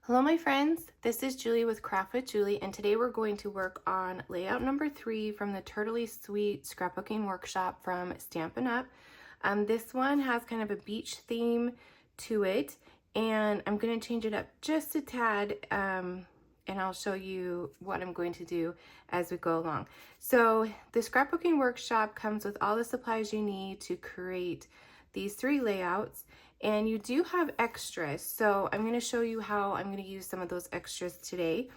Hello my friends, this is Julie with Craft with Julie, and today we're going to work on layout number 3 from the Turtle-y Sweet Scrapbooking Workshop from Stampin Up. This one has kind of a beach theme to it, and I'm going to change it up just a tad, and I'll show you what I'm going to do as we go along. So the Scrapbooking Workshop comes with all the supplies you need to create these 3 layouts, and you do have extras, so I'm going to show you how I'm going to use some of those extras today.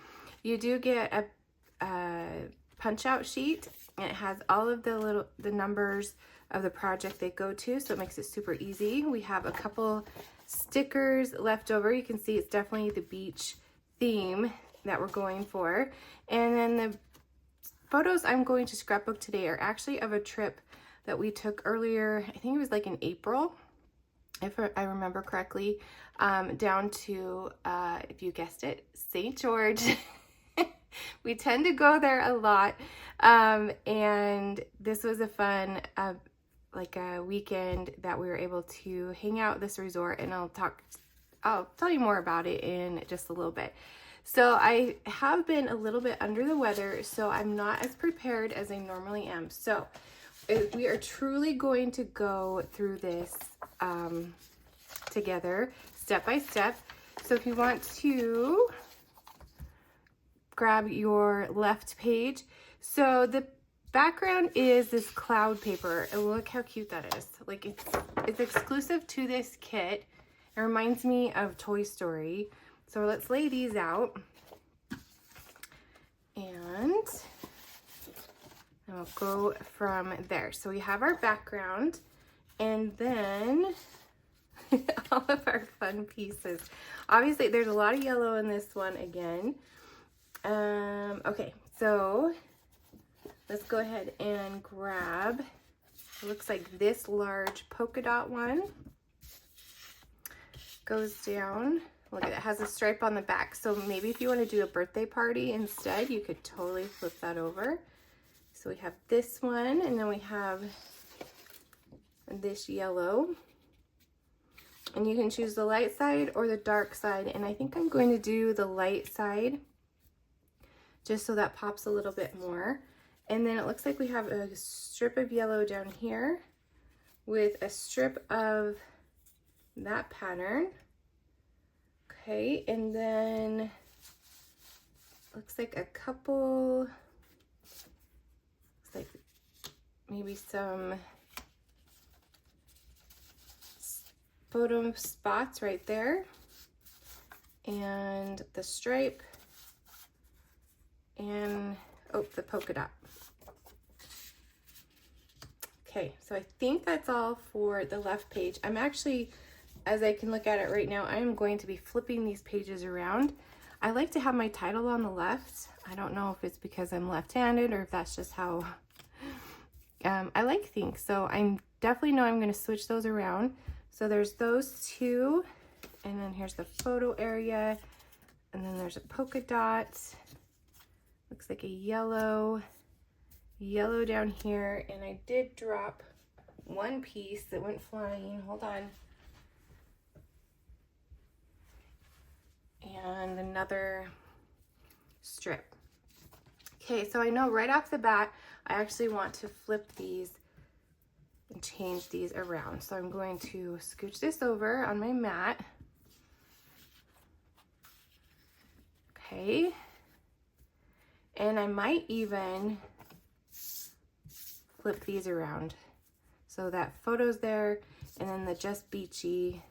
You do get a punch out sheet, and it has all of the numbers of the project they go to, so it makes it super easy. We have a couple stickers left over. You can see it's definitely the beach theme that we're going for. And then the photos I'm going to scrapbook today are actually of a trip that we took earlier. I think it was like in April, if I remember correctly, down to, if you guessed it, St. George. We tend to go there a lot, and this was a fun, like a weekend that we were able to hang out at this resort, and I'll tell you more about it in just a little bit. So I have been a little bit under the weather, so I'm not as prepared as I normally am. So we are truly going to go through this together, step by step. So if you want to grab your left page. So the background is this cloud paper, and look how cute that is. Like it's exclusive to this kit. It reminds me of Toy Story. So let's lay these out, and I'll go from there. So we have our background, and then all of our fun pieces. Obviously, there's a lot of yellow in this one again. Okay, so let's go ahead and grab, it looks like this large polka dot one goes down. Look at it, has a stripe on the back. So maybe if you want to do a birthday party instead, you could totally flip that over. So we have this one, and then we have this yellow. And you can choose the light side or the dark side. And I think I'm going to do the light side, just so that pops a little bit more. And then it looks like we have a strip of yellow down here with a strip of that pattern. Okay, and then looks like a couple, looks like maybe some photo spots right there, and the stripe, and oh, the polka dot. Okay, so I think that's all for the left page. I'm actually, as I can look at it right now, I'm going to be flipping these pages around. I like to have my title on the left. I don't know if it's because I'm left-handed or if that's just how I like things. So I definitely know I'm going to switch those around. So there's those two, and then here's the photo area, and then there's a polka dot. Looks like a yellow down here, and I did drop one piece that went flying. Hold on. And another strip. Okay, so I know right off the bat, I actually want to flip these and change these around. So I'm going to scooch this over on my mat. Okay. And I might even flip these around. So that photo's there, and then the Just Beachy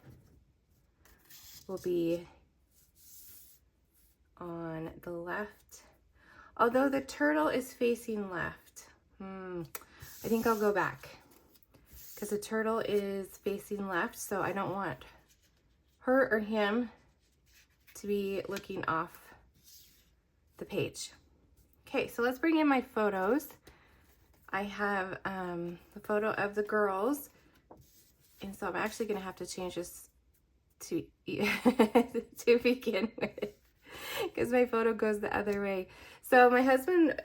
will be on the left. Although the turtle is facing left. I think I'll go back, because the turtle is facing left, so I don't want her or him to be looking off the page. Okay, so let's bring in my photos. I have the photo of the girls, and so I'm actually going to have to change this to to begin with, because my photo goes the other way. So my husband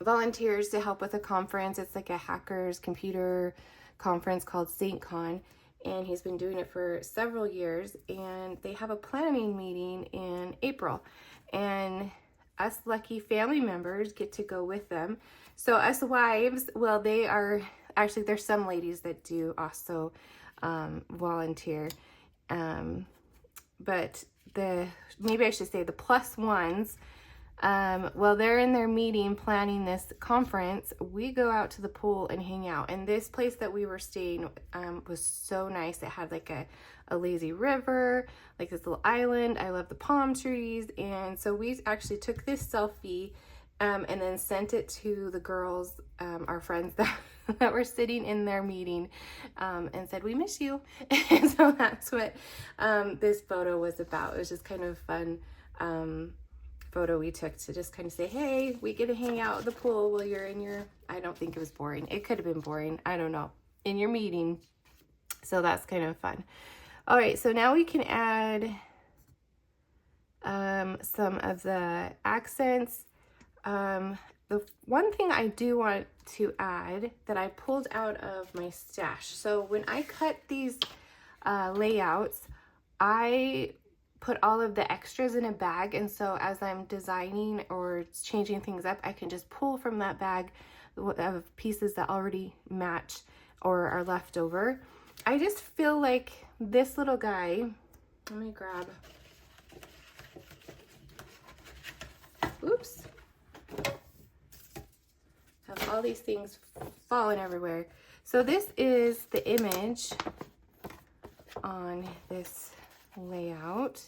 volunteers to help with a conference. It's like a hackers computer conference called St. Con, and he's been doing it for several years, and they have a planning meeting in April, and us lucky family members get to go with them. So us wives, well, they are actually, there's some ladies that do also volunteer, but maybe I should say the plus ones, while they're in their meeting planning this conference, we go out to the pool and hang out. And this place that we were staying was so nice. It had like a lazy river, like this little island. I love the palm trees. And so we actually took this selfie and then sent it to the girls, our friends that were sitting in their meeting, and said, "We miss you." And so that's what this photo was about. It was just kind of fun photo we took to just kind of say, hey, we get to hang out at the pool while you're in your, I don't think it was boring. It could have been boring. I don't know. In your meeting. So that's kind of fun. All right. So now we can add some of the accents. The one thing I do want to add that I pulled out of my stash. So when I cut these layouts, I put all of the extras in a bag, and so as I'm designing or changing things up, I can just pull from that bag of pieces that already match or are left over. I just feel like this little guy, let me grab, oops, have all these things falling everywhere. So this is the image on this layout.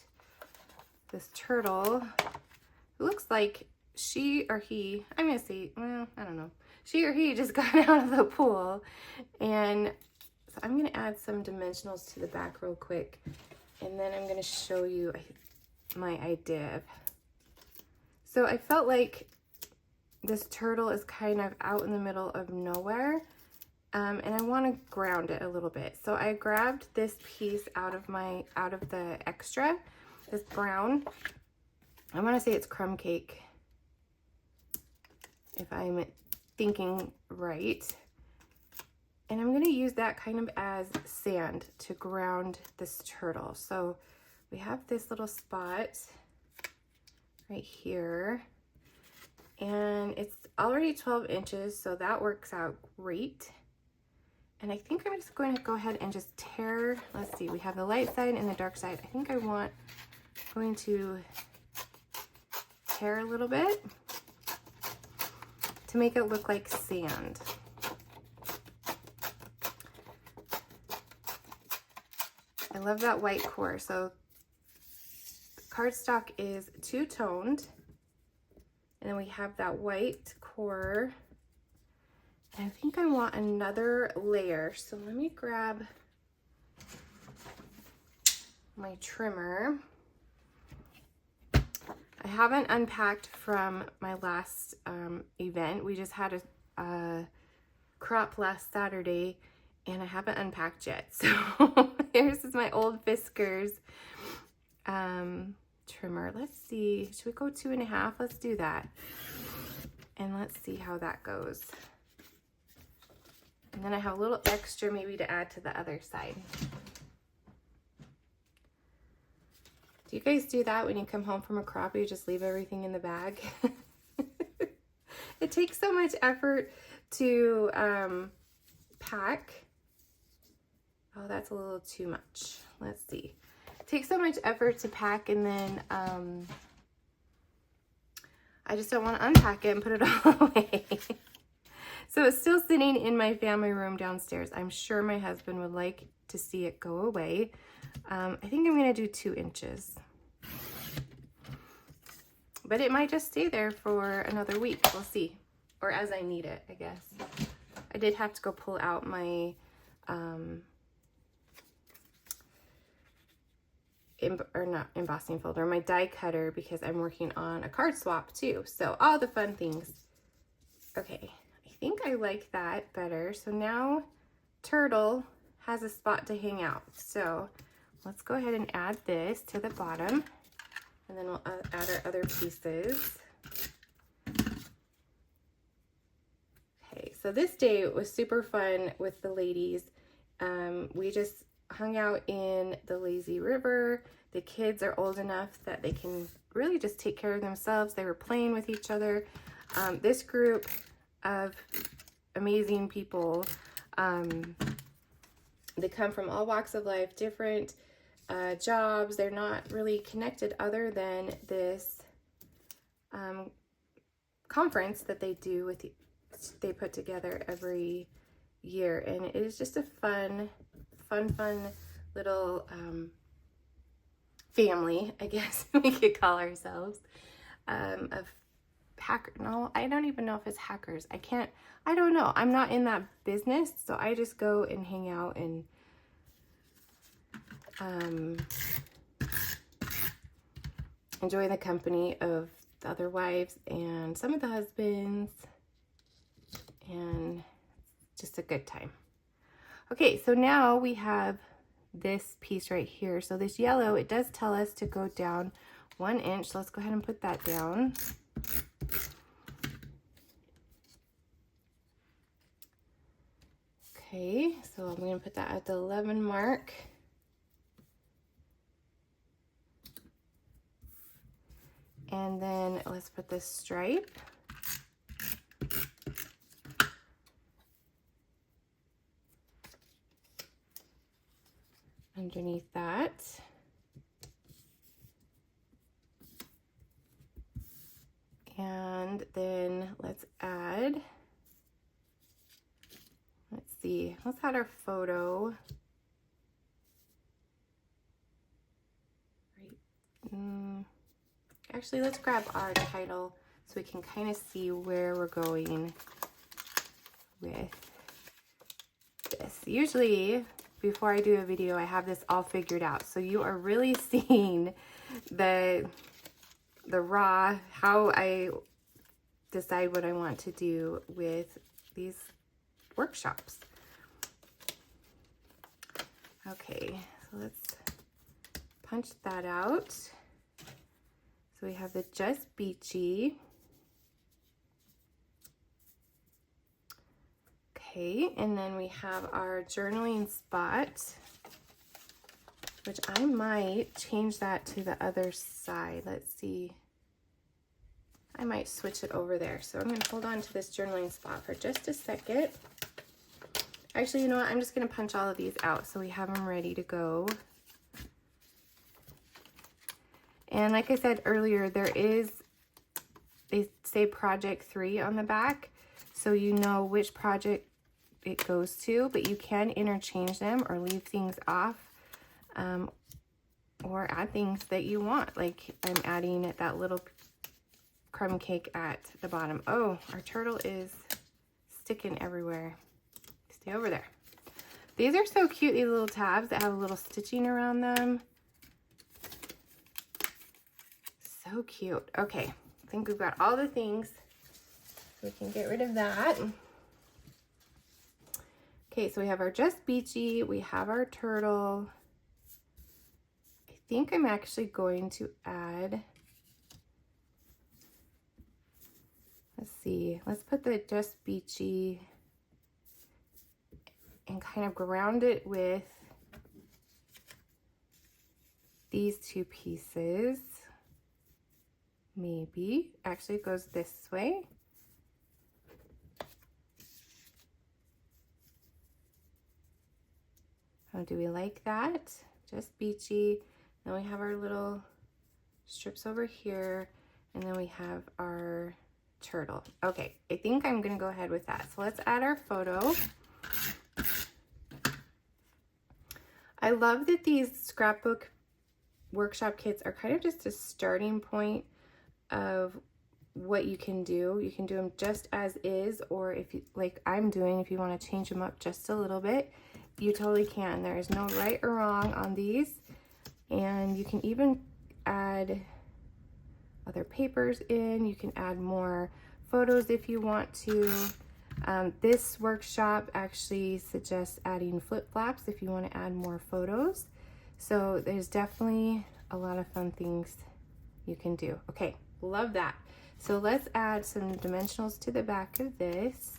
This turtle, it looks like she or he, I'm gonna say, well, I don't know, she or he just got out of the pool. And so I'm gonna add some dimensionals to the back real quick, and then I'm gonna show you my idea. So I felt like this turtle is kind of out in the middle of nowhere, and I want to ground it a little bit. So I grabbed this piece out of the extra, this brown, I want to say it's crumb cake, if I'm thinking right. And I'm going to use that kind of as sand to ground this turtle. So we have this little spot right here, and it's already 12 inches, so that works out great. And I think I'm just going to go ahead and just tear, let's see, we have the light side and the dark side. I think I'm going to tear a little bit to make it look like sand. I love that white core. So cardstock is two-toned, and then we have that white core. And I think I want another layer. So let me grab my trimmer. I haven't unpacked from my last event. We just had a crop last Saturday, and I haven't unpacked yet. So here's my old Fiskars trimmer. Let's see, should we go 2.5? Let's do that. And let's see how that goes. And then I have a little extra maybe to add to the other side. Do you guys do that when you come home from a crop? You just leave everything in the bag? It takes so much effort to pack. Oh, that's a little too much. Let's see. It takes so much effort to pack, and then I just don't want to unpack it and put it all away. So it's still sitting in my family room downstairs. I'm sure my husband would like to see it go away. I think I'm going to do 2 inches. But it might just stay there for another week. We'll see. Or as I need it, I guess. I did have to go pull out my not embossing folder, my die cutter, because I'm working on a card swap too. So all the fun things. Okay, I think I like that better. So now turtle has a spot to hang out. So let's go ahead and add this to the bottom, and then we'll add our other pieces. Okay, so this day was super fun with the ladies. We just hung out in the lazy river. The kids are old enough that they can really just take care of themselves. They were playing with each other. This group of amazing people, they come from all walks of life, different jobs. They're not really connected other than this conference that they do with they put together every year, and it is just a fun little family, I guess we could call ourselves, of hacker. No, I don't even know if it's hackers. I don't know. I'm not in that business, so I just go and hang out and enjoy the company of the other wives and some of the husbands, and just a good time. Okay, so now we have this piece right here. So this yellow, it does tell us to go down 1 inch. So let's go ahead and put that down. Okay, so I'm going to put that at the 11 mark. And then let's put this stripe. Underneath that. And then let's add, let's see, let's add our photo. Right. Actually, let's grab our title so we can kind of see where we're going with this. Usually, before I do a video, I have this all figured out. So you are really seeing the raw, how I decide what I want to do with these workshops. Okay, so let's punch that out. So we have the Just Beachy. Okay, and then we have our journaling spot, which I might change that to the other side. Let's see. I might switch it over there. So I'm going to hold on to this journaling spot for just a second. Actually, you know what? I'm just going to punch all of these out so we have them ready to go. And like I said earlier, they say project 3 on the back, so you know which project it goes to, but you can interchange them or leave things off, or add things that you want. Like I'm adding that little crumb cake at the bottom. Oh, our turtle is sticking everywhere. Stay over there. These are so cute, these little tabs that have a little stitching around them. So cute. Okay, I think we've got all the things. We can get rid of that. Okay, so we have our Just Beachy, we have our turtle. I think I'm actually going to add, let's see, let's put the Just Beachy and kind of ground it with these two pieces. Maybe. Actually, it goes this way. Oh, do we like that? Just Beachy. Then we have our little strips over here, and then we have our turtle. Okay, I think I'm gonna go ahead with that. So let's add our photo. I love that these scrapbook workshop kits are kind of just a starting point of what you can do. You can do them just as is, or if you, like I'm doing, if you want to change them up just a little bit, you totally can. There is no right or wrong on these, and you can even add other papers in. You can add more photos if you want to. This workshop actually suggests adding flip-flops if you want to add more photos. So there's definitely a lot of fun things you can do. Okay, love that. So let's add some dimensionals to the back of this.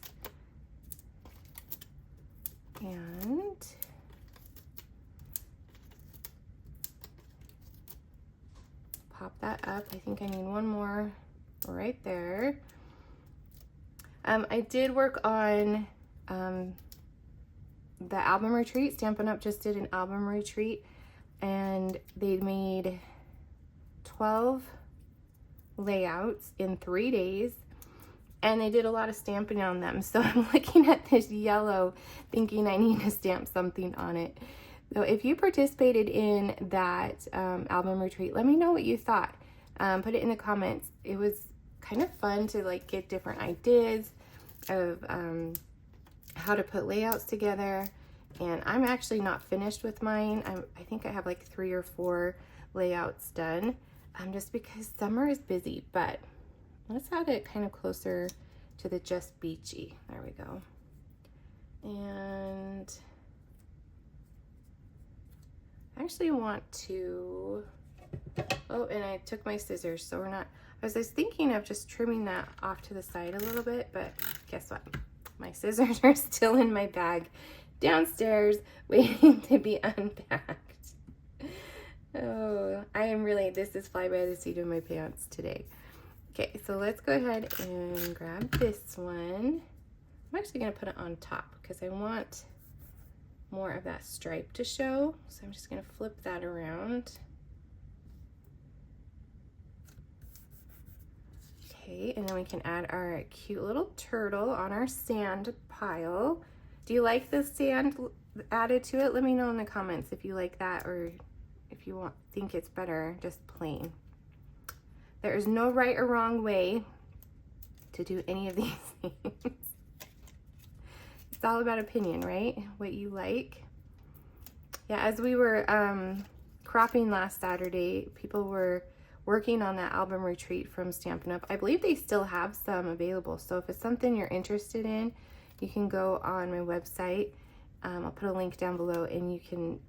And pop that up. I think I need one more right there. I did work on the album retreat. Stampin' Up! Just did an album retreat, and they made 12 layouts in 3 days, and they did a lot of stamping on them. So I'm looking at this yellow thinking I need to stamp something on it. So if you participated in that album retreat, let me know what you thought. Put it in the comments. It was kind of fun to like get different ideas of how to put layouts together. And I'm actually not finished with mine. I think I have like 3 or 4 layouts done, just because summer is busy. But let's add it kind of closer to the just beachy. There we go. And I actually want to, oh, and I took my scissors, so we're not, I was thinking of just trimming that off to the side a little bit, but guess what? My scissors are still in my bag downstairs waiting to be unpacked. Oh, I am really, this is fly by the seat of my pants today. Okay, so let's go ahead and grab this one. I'm actually gonna put it on top because I want more of that stripe to show. So I'm just gonna flip that around. Okay, and then we can add our cute little turtle on our sand pile. Do you like the sand added to it? Let me know in the comments if you like that, or if you think it's better just plain. There is no right or wrong way to do any of these things. It's all about opinion, right? What you like. Yeah, as we were cropping last Saturday, people were working on that album retreat from Stampin' Up. I believe they still have some available. So if it's something you're interested in, you can go on my website. I'll put a link down below and you can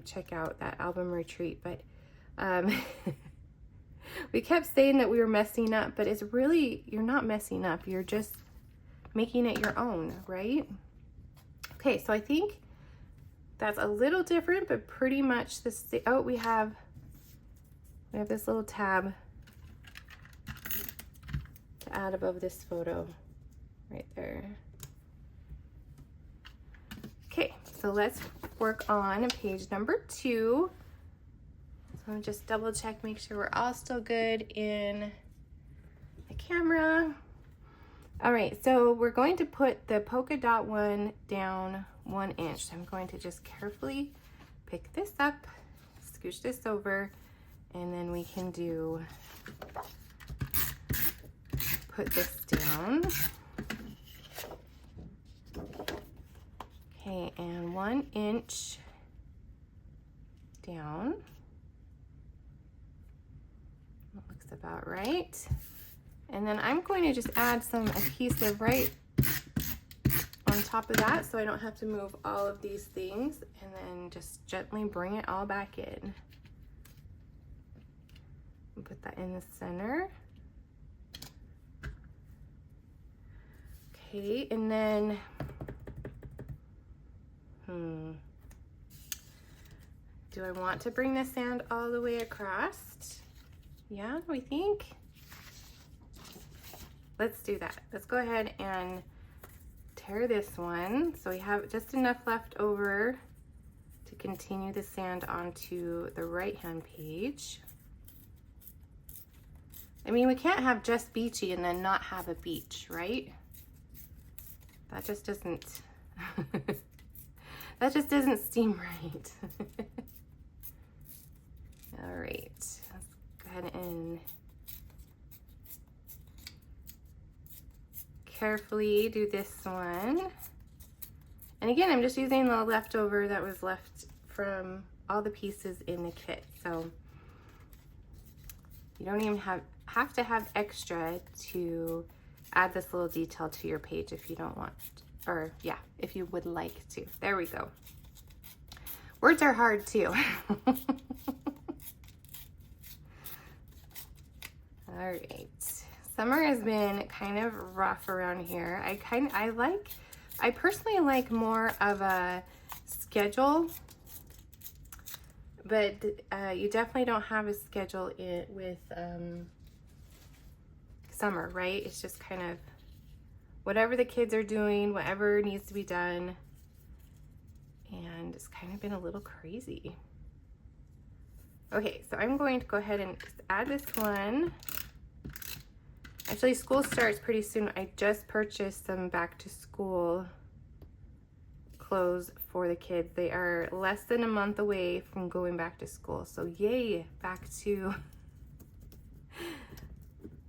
check out that album retreat. But we kept saying that we were messing up, but it's really, you're not messing up. You're just making it your own, right? Okay, so I think that's a little different, but pretty much the same. Oh, we have this little tab to add above this photo right there. Okay, so let's work on page number 2. So I'm just double check, make sure we're all still good in the camera. All right, so we're going to put the polka dot one down 1 inch. So I'm going to just carefully pick this up, scooch this over, and then we can put this down. Okay, and 1 inch down. That looks about right. And then I'm going to just add some adhesive right on top of that so I don't have to move all of these things, and then just gently bring it all back in. And put that in the center. Okay, and then do I want to bring the sand all the way across? Yeah, we think. Let's do that. Let's go ahead and tear this one. So we have just enough left over to continue the sand onto the right-hand page. I mean, we can't have just beachy and then not have a beach, right? That just doesn't, that just doesn't seem right. All right, let's go ahead and carefully do this one. And again, I'm just using the leftover that was left from all the pieces in the kit. So you don't even have to have extra to add this little detail to your page if you don't want, or yeah, if you would like to. There we go. Words are hard too. All right. Summer has been kind of rough around here. I personally like more of a schedule, but you definitely don't have a schedule with summer, right? It's just kind of whatever the kids are doing, whatever needs to be done. And it's kind of been a little crazy. Okay, so I'm going to go ahead and just add this one. Actually, school starts pretty soon. I just purchased some back to school clothes for the kids. They are less than a month away from going back to school. So yay, back to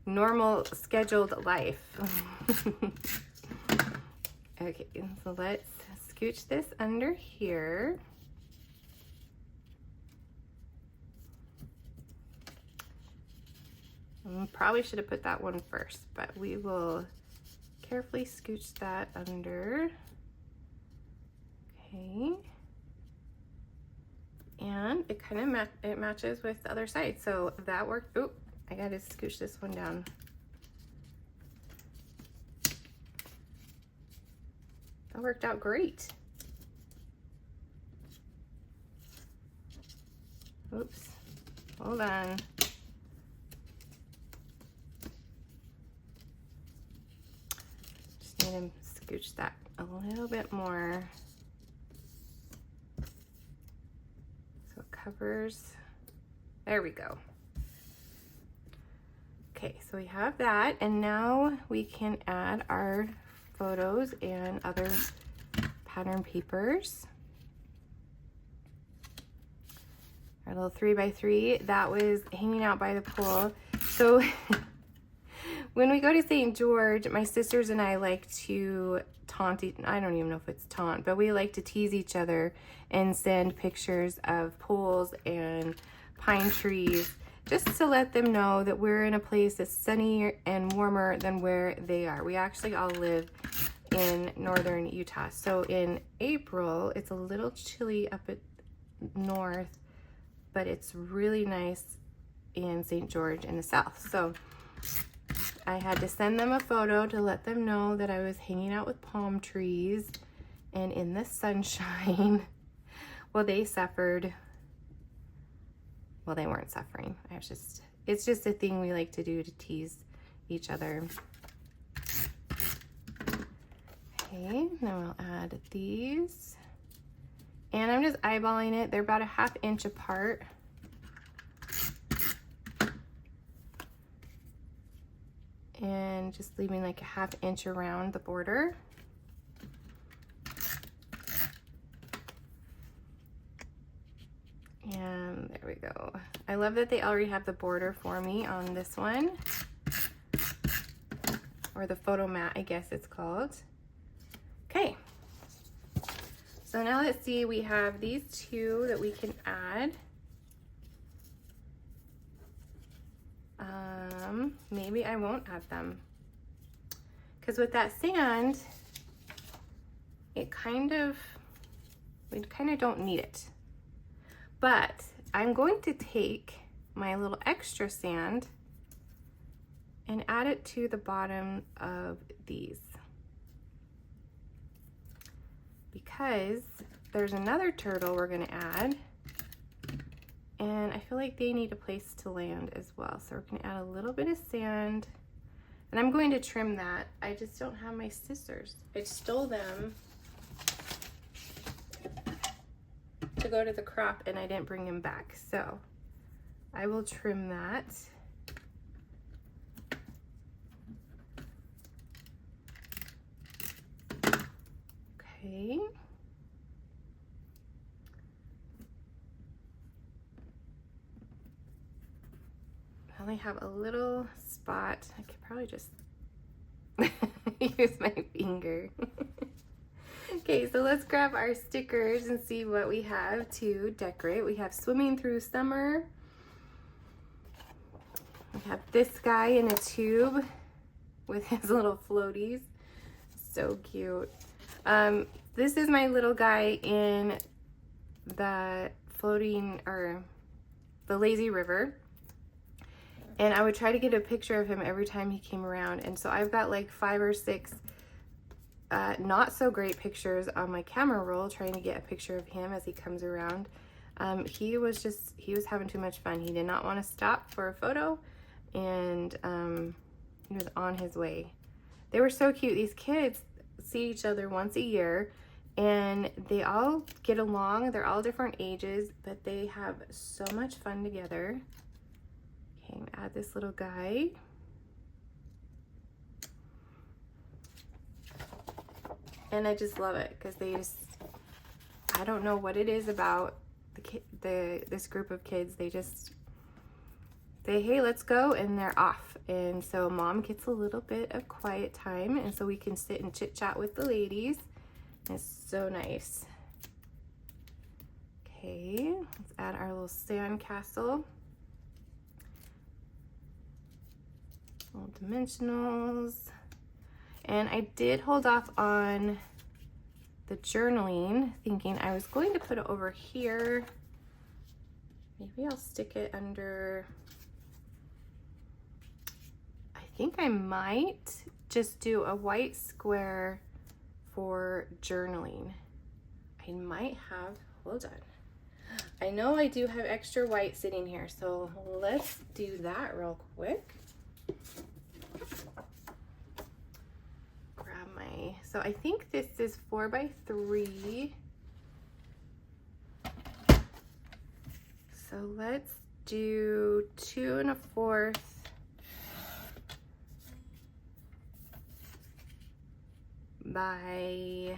normal scheduled life. Okay, so let's scooch this under here. Probably should have put that one first, but we will carefully scooch that under. Okay. And it kind of it matches with the other side. So that worked. Oh, I got to scooch this one down. That worked out great. Oops. Hold on. Just need to scooch that a little bit more. So it covers. There we go. Okay, so we have that, and now we can add our photos and other pattern papers. Our little 3x3 that was hanging out by the pool. So when we go to St. George, my sisters and I like to taunt, I don't even know if it's taunt, but we like to tease each other and send pictures of pools and pine trees, just to let them know that we're in a place that's sunnier and warmer than where they are. We actually all live in northern Utah. So in April, it's a little chilly up at north, but it's really nice in St. George in the south. So I had to send them a photo to let them know that I was hanging out with palm trees and in the sunshine. Well, they suffered. Well, they weren't suffering. It's just a thing we like to do to tease each other. Okay, now we'll add these. And I'm just eyeballing it. They're about a ½ inch apart. And just leaving like a ½ inch around the border. And there we go. I love that they already have the border for me on this one. Or the photo mat, I guess it's called. Okay. So now let's see, we have these two that we can add. Maybe I won't add them. Because with that sand, we kind of don't need it. But I'm going to take my little extra sand and add it to the bottom of these. Because there's another turtle we're gonna add, and I feel like they need a place to land as well. So we're gonna add a little bit of sand, and I'm going to trim that. I just don't have my scissors. I stole them to go to the crop and I didn't bring them back. So I will trim that. Okay. I only have a little spot. I could probably just use my finger. Okay, so let's grab our stickers and see what we have to decorate. We have Swimming Through Summer. We have this guy in a tube with his little floaties. So cute. This is my little guy in the floating, or the lazy river. And I would try to get a picture of him every time he came around. And so I've got like 5 or 6 not so great pictures on my camera roll, trying to get a picture of him as he comes around. He was having too much fun. He did not want to stop for a photo, and he was on his way. They were so cute. These kids see each other once a year, and they all get along. They're all different ages, but they have so much fun together. Okay, add this little guy. And I just love it because I don't know what it is about this group of kids. They just say, hey, let's go, and they're off. And so mom gets a little bit of quiet time, and so we can sit and chit chat with the ladies. It's so nice. Okay, let's add our little sand castle. Little dimensionals. And I did hold off on the journaling, thinking I was going to put it over here. Maybe I'll stick it under, I think I might just do a white square for journaling. I might have, hold on. I know I do have extra white sitting here, so let's do that real quick. Grab my, so I think this is 4 by 3. So let's do 2 1/4 by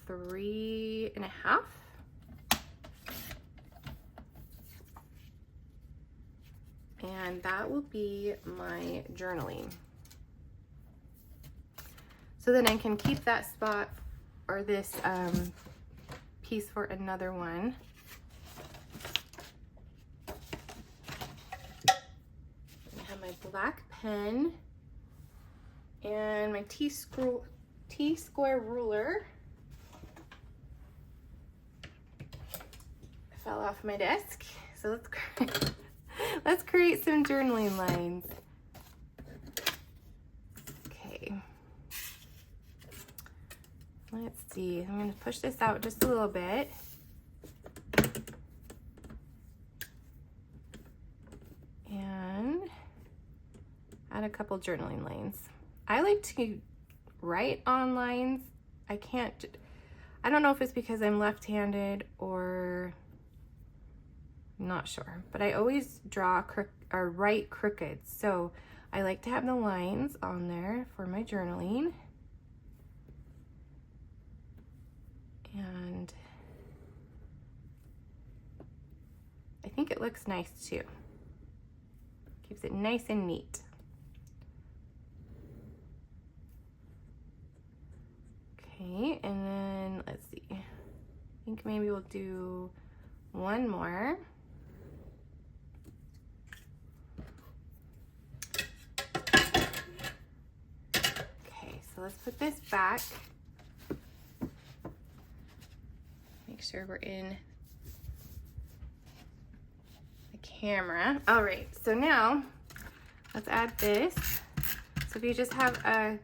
3 1/2. And that will be my journaling. So then I can keep that spot or this piece for another one. I have my black pen and my T-square ruler. I fell off my desk, so let's create some journaling lines. Okay. Let's see. I'm going to push this out just a little bit. And add a couple journaling lines. I like to write on lines. I don't know if it's because I'm left-handed or I'm not sure, but I always draw or write crooked. So I like to have the lines on there for my journaling. And I think it looks nice too. Keeps it nice and neat. Okay, and then let's see. I think maybe we'll do one more. Okay, so let's put this back. Make sure we're in the camera. All right, so now let's add this. So if you just have a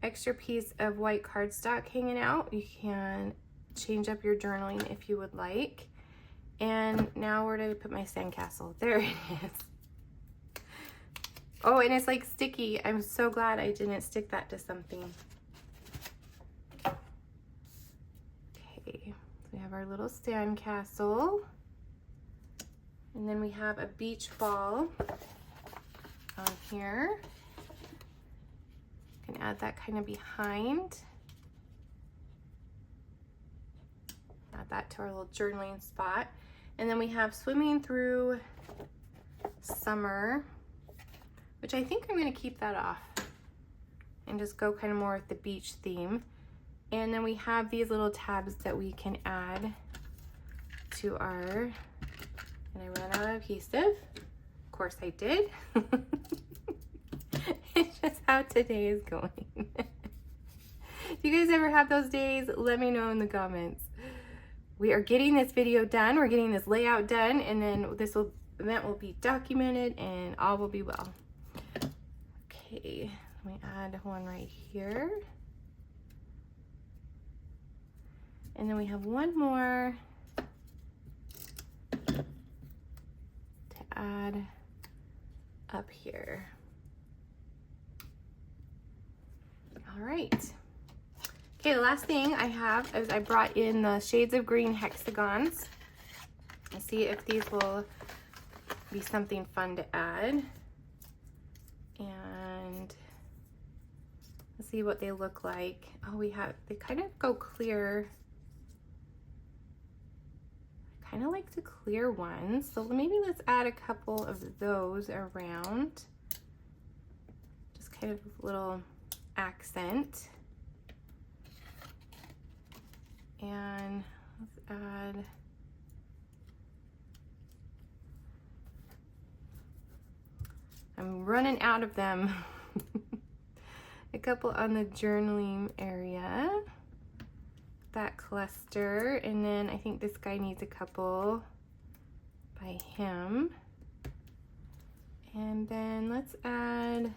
extra piece of white cardstock hanging out, you can change up your journaling if you would like. And now where did I put my sandcastle? There it is. Oh, and it's like sticky. I'm so glad I didn't stick that to something. Okay, so we have our little sandcastle. And then we have a beach ball on here. Can add that kind of behind. Add that to our little journaling spot. And then we have swimming through summer, which I think I'm going to keep that off and just go kind of more with the beach theme. And then we have these little tabs that we can add to our, and I ran out of adhesive. Of course I did. It's just how today is going. Do you guys ever have those days? Let me know in the comments. We are getting this video done. We're getting this layout done, and then this event will be documented and all will be well. Okay, let me add one right here. And then we have one more to add up here. All right. Okay, the last thing I have is I brought in the shades of green hexagons. Let's see if these will be something fun to add. And let's see what they look like. Oh, they kind of go clear. I kind of like the clear ones. So maybe let's add a couple of those around. Just kind of a little accent. And let's add I'm running out of them. A couple on the journaling area, that cluster, and then I think this guy needs a couple by him. And then let's add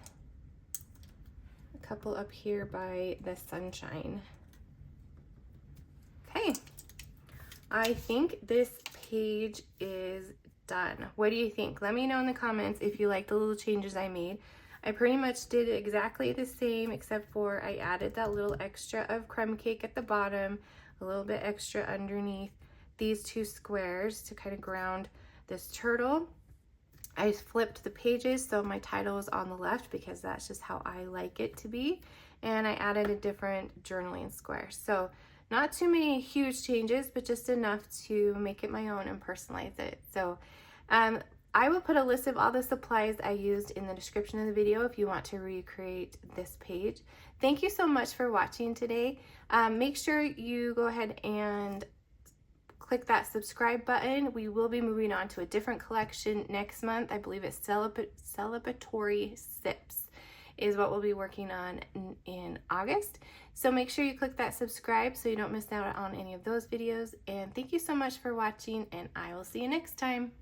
a couple up here by the sunshine. Okay, I think this page is done. What do you think? Let me know in the comments if you like the little changes I made. I pretty much did exactly the same, except for I added that little extra of crumb cake at the bottom, a little bit extra underneath these two squares to kind of ground this turtle. I flipped the pages so my title is on the left because that's just how I like it to be. And I added a different journaling square. So not too many huge changes, but just enough to make it my own and personalize it. So I will put a list of all the supplies I used in the description of the video if you want to recreate this page. Thank you so much for watching today. Make sure you go ahead and click that subscribe button. We will be moving on to a different collection next month. I believe it's celebratory Snips is what we'll be working on in August. So make sure you click that subscribe so you don't miss out on any of those videos. And thank you so much for watching, and I will see you next time.